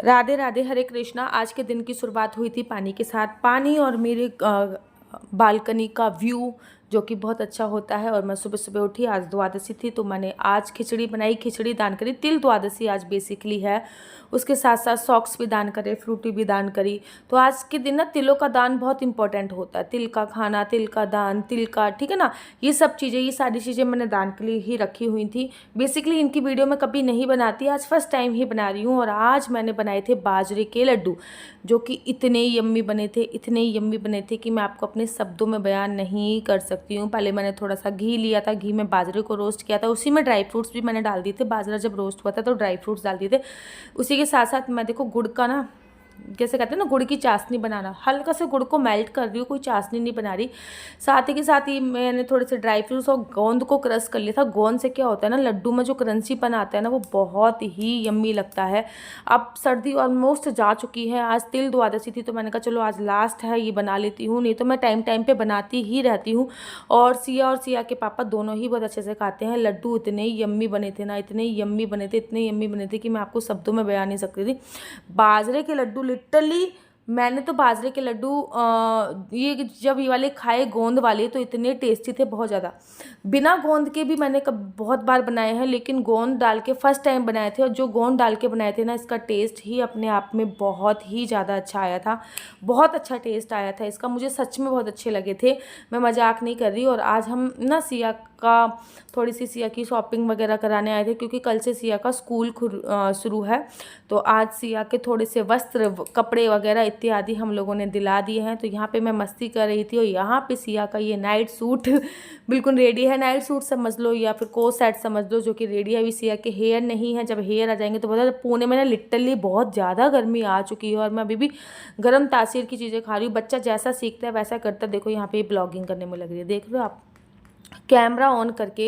राधे राधे, हरे कृष्णा। आज के दिन की शुरुआत हुई थी पानी के साथ। पानी और मेरे बालकनी का व्यू जो कि बहुत अच्छा होता है। और मैं सुबह सुबह उठी, आज द्वादशी थी तो मैंने आज खिचड़ी बनाई, खिचड़ी दान करी। तिल द्वादशी आज बेसिकली है, उसके साथ साथ सॉक्स भी दान करे, फ्रूटी भी दान करी। तो आज के दिन ना तिलों का दान बहुत इंपॉर्टेंट होता है। तिल का खाना, तिल का दान, तिल का, ठीक है ना, ये सब चीज़ें, ये सारी चीज़ें मैंने दान के लिए ही रखी हुई थी। बेसिकली इनकी वीडियो मैं कभी नहीं बनाती, आज फर्स्ट टाइम ही बना रही हूँ। और आज मैंने बनाए थे बाजरे के लड्डू, जो कि इतने यम्मी बने थे, इतने यम्मी बने थे कि मैं आपको अपने शब्दों में बयान नहीं कर सकती हूँ। पहले मैंने थोड़ा सा घी लिया था, घी में बाजरे को रोस्ट किया था, उसी में ड्राई फ्रूट्स भी मैंने डाल दिए थे। बाजरा जब रोस्ट हुआ था तो ड्राई फ्रूट्स डाल दिए थे। उसी के साथ साथ मैं देखो गुड़ का ना, जैसे कहते हैं ना, गुड़ की चाशनी बनाना, हल्का से गुड़ को मेल्ट कर रही हूँ, कोई चाशनी नहीं बना रही। साथ ही के साथ ही मैंने थोड़े से ड्राई फ्रूट्स और गोंद को क्रश कर लिया था। गोंद से क्या होता है ना, लड्डू में जो क्रंचीपन आता है ना, वो बहुत ही यम्मी लगता है। अब सर्दी ऑलमोस्ट जा चुकी है, आज तिल द्वादशी थी तो मैंने कहा चलो आज लास्ट है, ये बना लेती हूँ। नहीं तो मैं टाइम टाइम पे बनाती ही रहती हूँ। और सिया के पापा दोनों ही बहुत अच्छे से खाते हैं। लड्डू इतने यम्मी बने थे ना, इतने यम्मी बने थे, इतने यम्मी बने थे कि मैं आपको शब्दों में बयान नहीं सकती थी। बाजरे के लड्डू लिटरली, मैंने तो बाजरे के लड्डू ये जब ये वाले खाए गोंद वाले तो इतने टेस्टी थे, बहुत ज़्यादा। बिना गोंद के भी मैंने बहुत बार बनाए हैं, लेकिन गोंद डाल के फर्स्ट टाइम बनाए थे। और जो गोंद डाल के बनाए थे ना, इसका टेस्ट ही अपने आप में बहुत ही ज़्यादा अच्छा आया था। बहुत अच्छा टेस्ट आया था इसका, मुझे सच में बहुत अच्छे लगे थे, मैं मजाक नहीं कर रही। और आज हम ना सिया का, थोड़ी सी सिया की शॉपिंग वगैरह कराने आए थे, क्योंकि कल से सिया का स्कूल शुरू है। तो आज सिया के थोड़े से वस्त्र, कपड़े वगैरह इत्यादि हम लोगों ने दिला दिए हैं। तो यहाँ पे मैं मस्ती कर रही थी और यहाँ पे सिया का ये नाइट सूट बिल्कुल रेडी है। नाइट सूट समझ लो या फिर कोट सेट समझ लो, जो कि रेडी है। अभी सिया के हेयर नहीं है, जब हेयर आ जाएंगे तो पता, पुणे में ना लिटरली बहुत ज़्यादा गर्मी आ चुकी है और मैं अभी भी गर्म तासीर की चीज़ें खा रही हूँ। बच्चा जैसा सीखता है वैसा करता है। देखो यहाँ पे ब्लॉगिंग करने में लग रही है, देख लो आप, कैमरा ऑन करके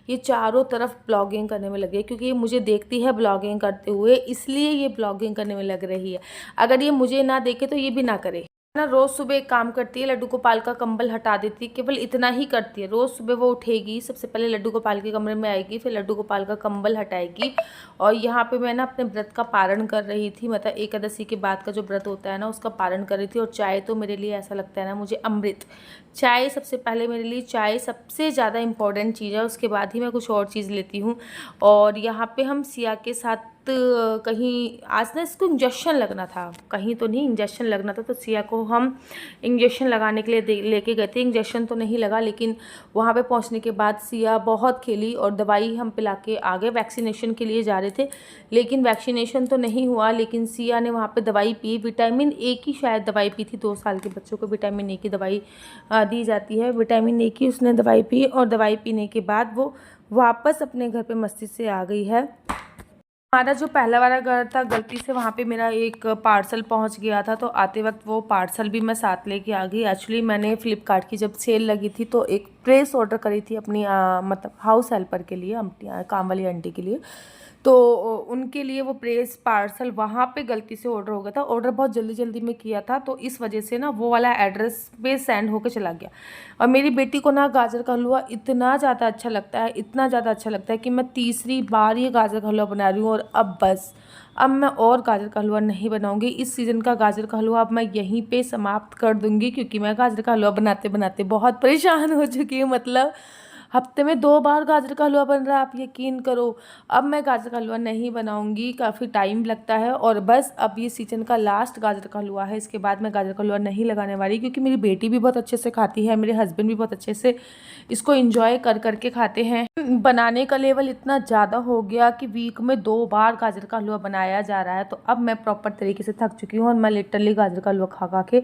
ये चारों तरफ ब्लॉगिंग करने में लगी है। क्योंकि ये मुझे देखती है ब्लॉगिंग करते हुए, इसलिए ये ब्लॉगिंग करने में लग रही है। अगर ये मुझे ना देखे तो ये भी ना करे ना। रोज़ सुबह एक काम करती है, लड्डू गोपाल का कंबल हटा देती है, केवल इतना ही करती है। रोज़ सुबह वो उठेगी, सबसे पहले लड्डू गोपाल के कमरे में आएगी, फिर लड्डू गोपाल का कंबल हटाएगी। और यहाँ पे मैं ना अपने व्रत का पारण कर रही थी, मतलब एकादशी के बाद का जो व्रत होता है ना, उसका पारण कर रही थी। और चाय तो मेरे लिए ऐसा लगता है ना, मुझे अमृत। चाय सबसे पहले मेरे लिए, चाय सबसे ज़्यादा इम्पॉर्टेंट चीज़ है, उसके बाद ही मैं कुछ और चीज़ लेती हूँ। और यहाँ पे हम सिया के साथ कहीं, आज ना इसको इंजेक्शन लगना था, कहीं तो नहीं, इंजेक्शन लगना था। तो सिया को हम इंजेक्शन लगाने के लिए लेके गए थे। इंजेक्शन तो नहीं लगा, लेकिन वहाँ पे पहुँचने के बाद सिया बहुत खेली और दवाई हम पिला के आ गए। वैक्सीनेशन के लिए जा रहे थे, लेकिन वैक्सीनेशन तो नहीं हुआ। लेकिन सिया ने वहाँ पे दवाई पी, विटामिन ए की शायद दवाई पी थी। 2 साल के बच्चों को विटामिन ए की दवाई दी जाती है, विटामिन ए की उसने दवाई पी। और दवाई पीने के बाद वो वापस अपने घर पे मस्ती से आ गई है। हमारा जो पहला वाला घर था, गलती से वहाँ पे मेरा एक पार्सल पहुँच गया था, तो आते वक्त वो पार्सल भी मैं साथ लेके आ गई। एक्चुअली मैंने फ्लिपकार्ट की जब सेल लगी थी तो एक प्रेस ऑर्डर करी थी अपनी मतलब हाउस हेल्पर के लिए, काम वाली आंटी के लिए। तो उनके लिए वो प्रेस पार्सल वहाँ पे गलती से ऑर्डर हो गया था। ऑर्डर बहुत जल्दी जल्दी में किया था, तो इस वजह से ना वो वाला एड्रेस पे सेंड होकर चला गया। और मेरी बेटी को ना गाजर का हलवा इतना ज़्यादा अच्छा लगता है, इतना ज़्यादा अच्छा लगता है कि मैं तीसरी बार ये गाजर का हलवा बना रही हूँ। और अब बस, अब मैं और गाजर का हलवा नहीं बनाऊँगी। इस सीज़न का गाजर का हलवा अब मैं यहीं पे समाप्त कर दूँगी, क्योंकि मैं गाजर का हलवा बनाते बनाते बहुत परेशान हो चुकी हूँ। मतलब हफ्ते में 2 बार गाजर का हलवा बन रहा है, आप यकीन करो। अब मैं गाजर का हलवा नहीं बनाऊंगी, काफ़ी टाइम लगता है। और बस अब ये सीजन का लास्ट गाजर का हलवा है, इसके बाद मैं गाजर का हलवा नहीं लगाने वाली, क्योंकि मेरी बेटी भी बहुत अच्छे से खाती है, मेरे हस्बैंड भी बहुत अच्छे से इसको एंजॉय कर करके खाते हैं। बनाने का लेवल इतना ज़्यादा हो गया कि वीक में 2 बार गाजर का हलवा बनाया जा रहा है। तो अब मैं प्रॉपर तरीके से थक चुकी हूँ और मैं लिटरली गाजर का हलवा खा खा के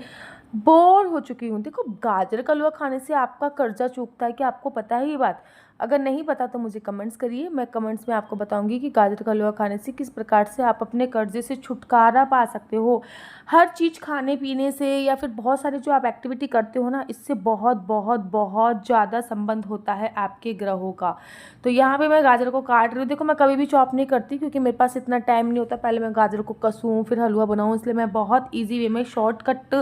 बोर हो चुकी हूँ। देखो, गाजर का हलवा खाने से आपका कर्जा चूकता है, कि आपको पता है ये बात? अगर नहीं पता तो मुझे कमेंट्स करिए, मैं कमेंट्स में आपको बताऊंगी कि गाजर का हलवा खाने से किस प्रकार से आप अपने कर्जे से छुटकारा पा सकते हो। हर चीज़ खाने पीने से या फिर बहुत सारे जो आप एक्टिविटी करते हो ना, इससे बहुत बहुत बहुत ज़्यादा संबंध होता है आपके ग्रहों का। तो यहाँ पे मैं गाजर को काट रही हूँ। देखो, मैं कभी भी चॉप नहीं करती, क्योंकि मेरे पास इतना टाइम नहीं होता। पहले मैं गाजर को कसूँ फिर हलवा बनाऊँ, इसलिए मैं बहुत ईजी वे में शॉर्टकट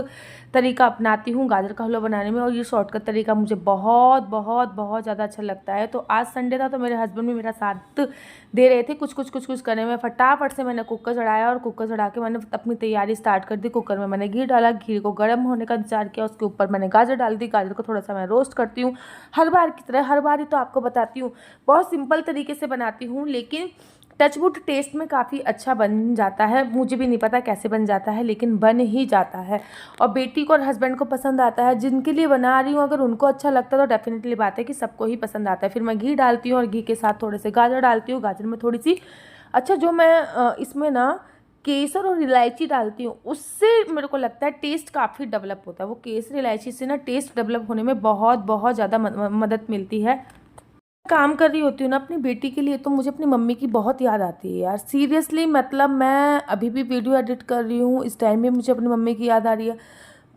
तरीका अपनाती हूँ गाजर का हलवा बनाने में। और ये शॉर्टकट तरीका मुझे बहुत बहुत बहुत ज़्यादा अच्छा लगता है। तो आज संडे था तो मेरे हस्बैंड भी मेरा साथ दे रहे थे कुछ करने में। फटाफट से मैंने कुकर चढ़ाया और कुकर चढ़ा के मैंने अपनी तैयारी स्टार्ट कर दी। कुकर में मैंने घी डाला, घी को गर्म होने का इंतजार किया, उसके ऊपर मैंने गाजर डाल दी। गाजर को थोड़ा सा मैं रोस्ट करती हूँ हर बार की तरह, हर बार ही तो आपको बताती हूँ। बहुत सिंपल तरीके से बनाती हूँ, लेकिन टचवुड टेस्ट में काफ़ी अच्छा बन जाता है। मुझे भी नहीं पता कैसे बन जाता है, लेकिन बन ही जाता है और बेटी को और हस्बैंड को पसंद आता है। जिनके लिए बना रही हूँ अगर उनको अच्छा लगता है तो डेफिनेटली बात है कि सबको ही पसंद आता है। फिर मैं घी डालती हूँ और घी के साथ थोड़े से गाजर डालती हूँ। गाजर में थोड़ी सी जो मैं इसमें ना केसर और इलायची डालती हूँ, उससे मेरे को लगता है टेस्ट काफ़ी डेवलप होता है। वो केसर इलायची से ना टेस्ट डेवलप होने में बहुत ज़्यादा मदद मिलती है। काम कर रही होती हूँ ना अपनी बेटी के लिए तो मुझे अपनी मम्मी की बहुत याद आती है यार, सीरियसली। मतलब मैं अभी भी वीडियो एडिट कर रही हूँ, इस टाइम भी मुझे अपनी मम्मी की याद आ रही है।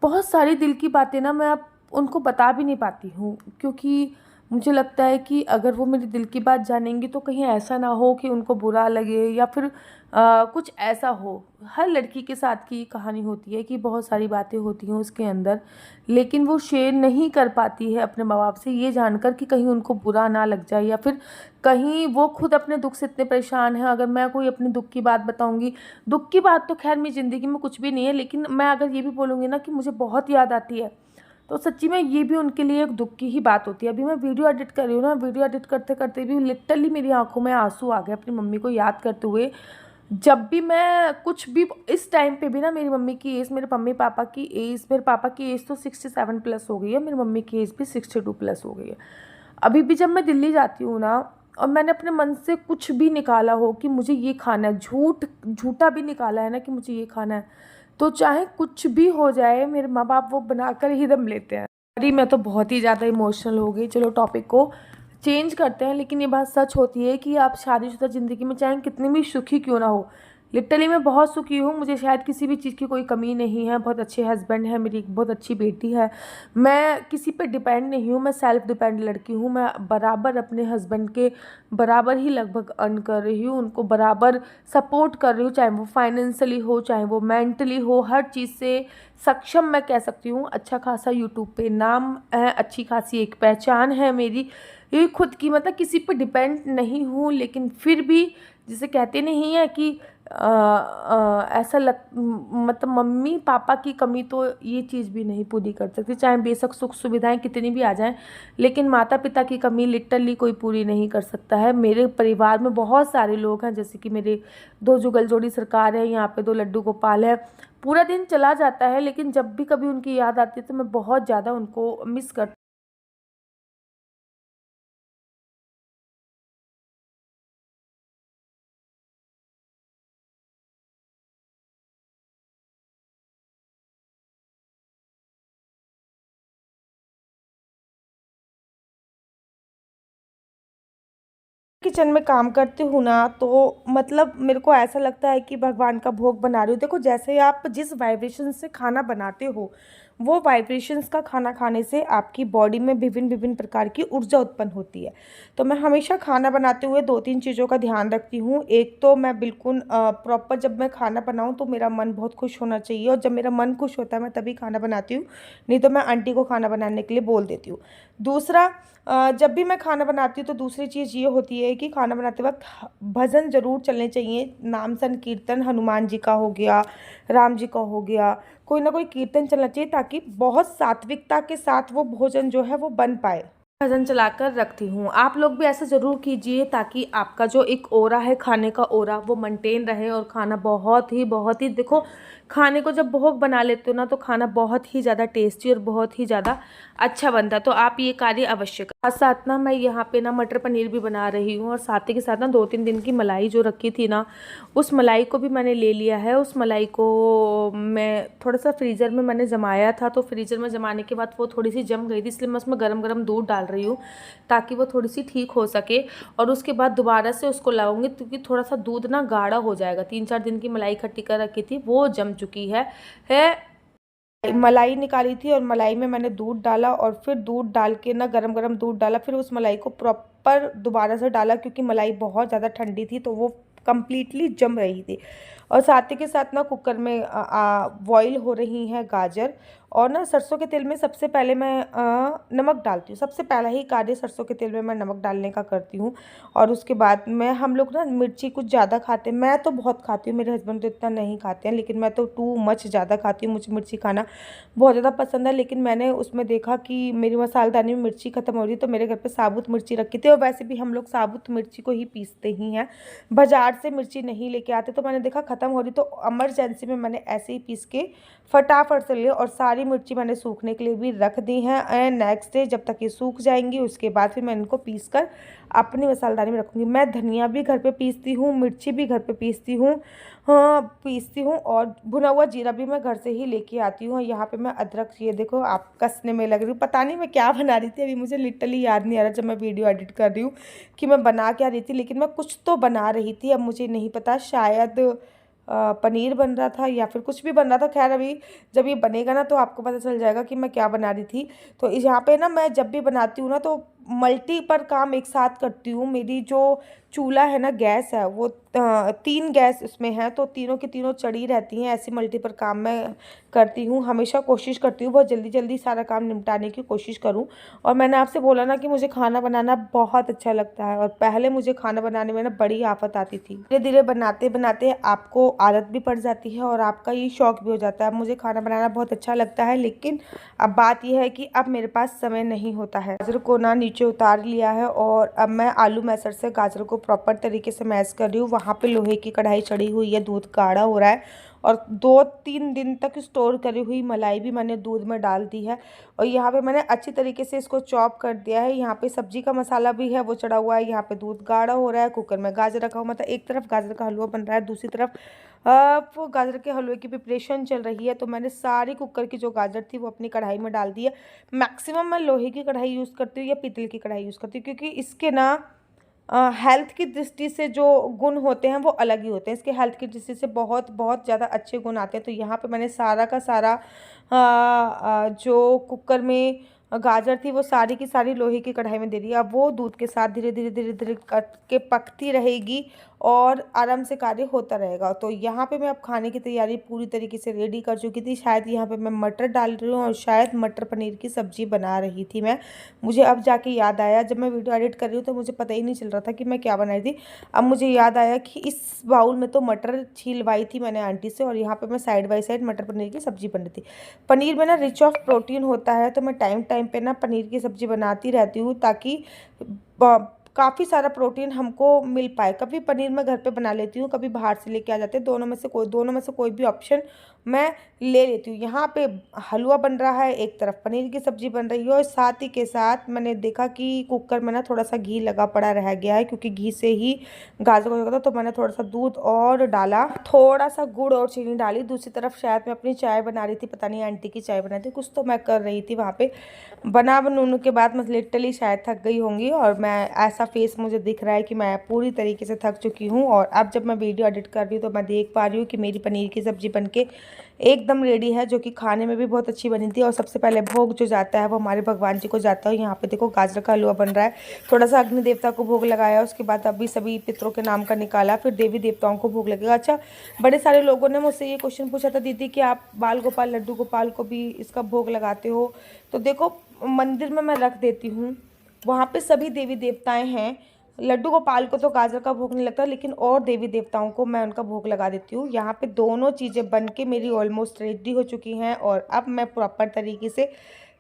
बहुत सारी दिल की बातें ना मैं अब उनको बता भी नहीं पाती हूँ, क्योंकि मुझे लगता है कि अगर वो मेरी दिल की बात जानेंगी तो कहीं ऐसा ना हो कि उनको बुरा लगे या फिर कुछ ऐसा हो। हर लड़की के साथ की कहानी होती है कि बहुत सारी बातें होती हैं उसके अंदर, लेकिन वो शेयर नहीं कर पाती है अपने माँ बाप से, ये जानकर कि कहीं उनको बुरा ना लग जाए या फिर कहीं वो खुद अपने दुख से इतने परेशान हैं। अगर मैं कोई अपने दुख की बात बताऊंगी, दुख की बात तो खैर मेरी ज़िंदगी में कुछ भी नहीं है, लेकिन मैं अगर ये भी बोलूँगी ना कि मुझे बहुत याद आती है, तो सच्ची में ये भी उनके लिए एक दुख की ही बात होती है। अभी मैं वीडियो एडिट कर रही हूँ ना, वीडियो एडिट करते करते भी लिटरली मेरी आंखों में आंसू आ गए अपनी मम्मी को याद करते हुए। जब भी मैं कुछ भी, इस टाइम पे भी ना मेरी मम्मी की एज, मेरे मम्मी पापा की एज, मेरे पापा की एज तो 67 प्लस हो गई है, मेरी मम्मी की एज भी 62 प्लस हो गई है। अभी भी जब मैं दिल्ली जाती हूँ ना और मैंने अपने मन से कुछ भी निकाला हो कि मुझे ये खाना है, झूठा भी निकाला है ना कि मुझे ये खाना है, तो चाहे कुछ भी हो जाए मेरे माँ बाप वो बनाकर ही दम लेते हैं। अरे मैं तो बहुत ही ज़्यादा इमोशनल हो गई। चलो टॉपिक को चेंज करते हैं, लेकिन ये बात सच होती है कि आप शादीशुदा ज़िंदगी में चाहे कितनी भी सुखी क्यों ना हो, लिटरली मैं बहुत सुखी हूँ, मुझे शायद किसी भी चीज़ की कोई कमी नहीं है। बहुत अच्छे हस्बैंड है, मेरी एक बहुत अच्छी बेटी है, मैं किसी पे डिपेंड नहीं हूँ, मैं सेल्फ डिपेंड लड़की हूँ। मैं बराबर अपने हस्बैंड के बराबर ही लगभग अर्न कर रही हूँ, उनको बराबर सपोर्ट कर रही हूँ, चाहे वो फाइनेंशियली हो, चाहे वो मेंटली हो, हर चीज़ से सक्षम मैं कह सकती हूँ। अच्छा खासा यूट्यूब पे नाम है, अच्छी खासी एक पहचान है मेरी, ये खुद की, मतलब किसी पे डिपेंड नहीं हूँ। लेकिन फिर भी जिसे कहते नहीं है कि ऐसा मतलब मम्मी पापा की कमी तो ये चीज़ भी नहीं पूरी कर सकती, चाहे बेशक सुख सुविधाएं कितनी भी आ जाएं, लेकिन माता पिता की कमी लिटरली कोई पूरी नहीं कर सकता है। मेरे परिवार में बहुत सारे लोग हैं, जैसे कि मेरे 2 जुगल जोड़ी सरकार है, यहाँ पे 2 लड्डू गोपाल है। पूरा दिन चला जाता है, लेकिन जब भी कभी उनकी याद आती है तो मैं बहुत ज़्यादा उनको मिस करती किचन में काम करती हूँ ना, तो मतलब मेरे को ऐसा लगता है कि भगवान का भोग बना रही हूँ। देखो, जैसे आप जिस वाइब्रेशन से खाना बनाते हो, वो वाइब्रेशंस का खाना खाने से आपकी बॉडी में विभिन्न विभिन्न प्रकार की ऊर्जा उत्पन्न होती है। तो मैं हमेशा खाना बनाते हुए 2-3 चीज़ों का ध्यान रखती हूँ। एक तो मैं बिल्कुल प्रॉपर, जब मैं खाना बनाऊँ तो मेरा मन बहुत खुश होना चाहिए, और जब मेरा मन खुश होता है मैं तभी खाना बनाती हूँ, नहीं तो मैं आंटी को खाना बनाने के लिए बोल देती हूँ। दूसरा, जब भी मैं खाना बनाती हूँ तो दूसरी चीज़ ये होती है कि खाना बनाते वक्त भजन ज़रूर चलने चाहिए। नाम संकीर्तन हनुमान जी का हो गया, राम जी का हो गया, कोई ना कोई कीर्तन चलना चाहिए, ताकि बहुत सात्विकता के साथ वो भोजन जो है वो बन पाए। भजन चलाकर रखती हूँ। आप लोग भी ऐसा ज़रूर कीजिए, ताकि आपका जो एक ओरा है, खाने का ओरा, वो मेंटेन रहे और खाना बहुत ही देखो, खाने को जब भोग बना लेते हो ना तो खाना बहुत ही ज़्यादा टेस्टी और बहुत ही ज़्यादा अच्छा बनता है। तो आप ये कार्य अवश्य करें। साथ साथ ना मैं यहाँ पे ना मटर पनीर भी बना रही हूँ, और साथ ही के साथ ना 2-3 दिन की मलाई जो रखी थी ना, उस मलाई को भी मैंने ले लिया है। उस मलाई को मैं थोड़ा सा फ्रीज़र में मैंने जमाया था, तो फ्रीज़र में जमाने के बाद वो थोड़ी सी जम गई थी, इसलिए मैं उसमें गरम गरम दूध डाल रही हूँ ताकि वो थोड़ी सी ठीक हो सके। और उसके बाद दोबारा से उसको लाऊंगी, क्योंकि थोड़ा सा दूध ना गाढ़ा हो जाएगा। 3-4 दिन की मलाई इकट्ठी कर रखी थी, वो जम चुकी है। मलाई निकाली थी और मलाई में मैंने दूध डाला, और फिर दूध डाल के ना गरम गरम दूध डाला, फिर उस मलाई को प्रॉपर दोबारा से डाला, क्योंकि मलाई बहुत ज़्यादा ठंडी थी तो वो कम्प्लीटली जम रही थी। और साथ ही के साथ ना कुकर में बॉईल हो रही हैं गाजर। और ना सरसों के तेल में सबसे पहले मैं नमक डालती हूँ। सबसे पहला ही कार्य सरसों के तेल में मैं नमक डालने का करती हूँ। और उसके बाद में हम लोग ना मिर्ची कुछ ज़्यादा खाते हैं, मैं तो बहुत खाती हूँ, मेरे हस्बैंड तो इतना नहीं खाते हैं, लेकिन मैं तो टू मच ज़्यादा खाती हूँ। मुझे मिर्ची खाना बहुत ज़्यादा पसंद है। लेकिन मैंने उसमें देखा कि मेरी मसालेदानी में मिर्ची ख़त्म हो रही, तो मेरे घर पे साबुत मिर्ची रखी थी। और वैसे भी हम लोग साबुत मिर्ची को ही पीसते ही हैं, बाज़ार से मिर्ची नहीं लेके आते। तो मैंने देखा ख़त्म हो रही, तो इमरजेंसी में मैंने ऐसे ही पीस के फटाफट से लिया। और सारी मिर्ची मैंने सूखने के लिए भी रख दी हैं। एंड नेक्स्ट डे जब तक ये सूख जाएंगी, उसके बाद फिर मैं इनको पीस कर अपनी मसालेदानी में रखूँगी। मैं धनिया भी घर पे पीसती हूँ, मिर्ची भी घर पे पीसती हूँ, हाँ पीसती हूँ। और भुना हुआ जीरा भी मैं घर से ही लेके आती हूँ। यहाँ पे मैं अदरक, ये देखो आप कसने में लग रही हूँ, पता नहीं मैं क्या बना रही थी, अभी मुझे लिटरली याद नहीं आ रहा जब मैं वीडियो एडिट कर रही हूँ कि मैं बना क्या रही थी। लेकिन मैं कुछ तो बना रही थी, अब मुझे नहीं पता, शायद पनीर बन रहा था या फिर कुछ भी बन रहा था। खैर अभी जब ये बनेगा ना तो आपको पता चल जाएगा कि मैं क्या बना रही थी। तो यहाँ पे ना मैं जब भी बनाती हूँ ना तो मल्टी पर काम एक साथ करती हूँ। मेरी जो चूल्हा है ना, गैस है, वो 3 गैस उसमें है, तो तीनों की तीनों चढ़ी रहती हैं। ऐसी मल्टी पर काम मैं करती हूँ, हमेशा कोशिश करती हूँ बहुत जल्दी जल्दी सारा काम निपटाने की कोशिश करूँ। और मैंने आपसे बोला ना कि मुझे खाना बनाना बहुत अच्छा लगता है, और पहले मुझे खाना बनाने में ना बड़ी आफत आती थी। धीरे धीरे बनाते बनाते आपको आदत भी पड़ जाती है और आपका ये शौक भी हो जाता है। मुझे खाना बनाना बहुत अच्छा लगता है, लेकिन अब बात यह है कि अब मेरे पास समय नहीं होता है। गाजर को ना नीचे उतार लिया है, और अब मैं आलू मैसर से गाजर को प्रॉपर तरीके से मैश कर रही हूँ। वहाँ पे लोहे की कढ़ाई चढ़ी हुई है, दूध गाढ़ा हो रहा है, और 2-3 दिन तक स्टोर करी हुई मलाई भी मैंने दूध में डाल दी है। और यहाँ पे मैंने अच्छी तरीके से इसको चॉप कर दिया है। यहाँ पे सब्जी का मसाला भी है, वो चढ़ा हुआ है। यहाँ पे दूध गाढ़ा हो रहा है, कुकर में गाजर रखा हुआ, मतलब एक तरफ गाजर का हलवा बन रहा है, दूसरी तरफ वो गाजर के हलवे की प्रिपरेशन चल रही है। तो मैंने सारी कुकर की जो गाजर थी वो अपनी कढ़ाई में डाल दी है। मैक्सिमम मैं लोहे की कढ़ाई यूज़ करती हूँ या पीतल की कढ़ाई यूज़ करती हूँ, क्योंकि इसके ना हेल्थ की दृष्टि से जो गुण होते हैं वो अलग ही होते हैं। इसके हेल्थ की दृष्टि से बहुत बहुत ज़्यादा अच्छे गुण आते हैं। तो यहाँ पे मैंने सारा का सारा जो कुकर में गाजर थी वो सारी की सारी लोहे की कढ़ाई में दे दी। अब वो दूध के साथ धीरे धीरे धीरे धीरे करके पकती रहेगी और आराम से कार्य होता रहेगा। तो यहाँ पे मैं अब खाने की तैयारी पूरी तरीके से रेडी कर चुकी थी। शायद यहाँ पे मैं मटर डाल रही हूँ, और शायद मटर पनीर की सब्ज़ी बना रही थी मैं। मुझे अब जाके याद आया, जब मैं वीडियो एडिट कर रही हूँ तो मुझे पता ही नहीं चल रहा था कि मैं क्या बना रही थी। अब मुझे याद आया कि इस बाउल में तो मटर छीलवाई थी मैंने आंटी से, और यहाँ पर मैं साइड बाई साइड मटर पनीर की सब्ज़ी बन रही थी। पनीर में ना रिच ऑफ प्रोटीन होता है, तो मैं टाइम टाइम पे ना पनीर की सब्ज़ी बनाती रहती हूँ, ताकि काफ़ी सारा प्रोटीन हमको मिल पाए। कभी पनीर मैं घर पे बना लेती हूँ, कभी बाहर से लेके आ जाते हैं, दोनों में से कोई भी ऑप्शन मैं ले लेती हूँ। यहाँ पे हलवा बन रहा है, एक तरफ पनीर की सब्ज़ी बन रही है, और साथ ही के साथ मैंने देखा कि कुकर में ना थोड़ा सा घी लगा पड़ा रह गया है, क्योंकि घी से ही गाजर को था। तो मैंने थोड़ा सा दूध और डाला, थोड़ा सा गुड़ और चीनी डाली। दूसरी तरफ शायद मैं अपनी चाय बना रही थी, पता नहीं आंटी की चाय बनाई थी, कुछ तो मैं कर रही थी वहाँ पे। बनाने के बाद मैं लिटरली शायद थक गई होंगी, और मैं ऐसा फेस मुझे दिख रहा है कि मैं पूरी तरीके से थक चुकी हूँ। और अब जब मैं वीडियो एडिट कर रही हूँ तो मैं देख पा रही हूँ कि मेरी पनीर की सब्ज़ी बनके एकदम रेडी है, जो कि खाने में भी बहुत अच्छी बनी थी। और सबसे पहले भोग जो जाता है वो हमारे भगवान जी को जाता है। यहाँ पे देखो गाजर का हलवा बन रहा है, थोड़ा सा अग्नि देवता को भोग लगाया, उसके बाद अभी सभी पितरों के नाम का निकाला, फिर देवी देवताओं को भोग लगेगा। अच्छा, बड़े सारे लोगों ने मुझसे ये क्वेश्चन पूछा था, दीदी कि आप बाल गोपाल लड्डू गोपाल को भी इसका भोग लगाते हो? तो देखो, मंदिर में मैं रख देती हूँ, वहाँ पे सभी देवी देवताएं हैं। लड्डू गोपाल को तो गाजर का भोग नहीं लगता, लेकिन और देवी देवताओं को मैं उनका भोग लगा देती हूँ। यहाँ पे दोनों चीज़ें बन के मेरी ऑलमोस्ट रेडी हो चुकी हैं, और अब मैं प्रॉपर तरीके से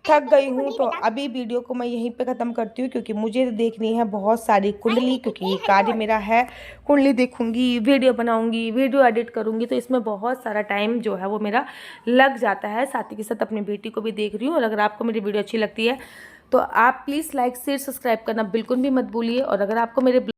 थक गई हूँ। तो अभी वीडियो को मैं यहीं पे ख़त्म करती हूँ, क्योंकि मुझे देखनी है बहुत सारी कुंडली, क्योंकि ये कार्य मेरा है। कुंडली देखूँगी, वीडियो बनाऊँगी, वीडियो एडिट करूँगी, तो इसमें बहुत सारा टाइम जो है वो मेरा लग जाता है। साथ ही के साथ अपनी बेटी को भी देख रही हूँ। और अगर आपको मेरी वीडियो अच्छी लगती है तो आप प्लीज़ लाइक शेयर सब्सक्राइब करना बिल्कुल भी मत भूलिए। और अगर आपको मेरे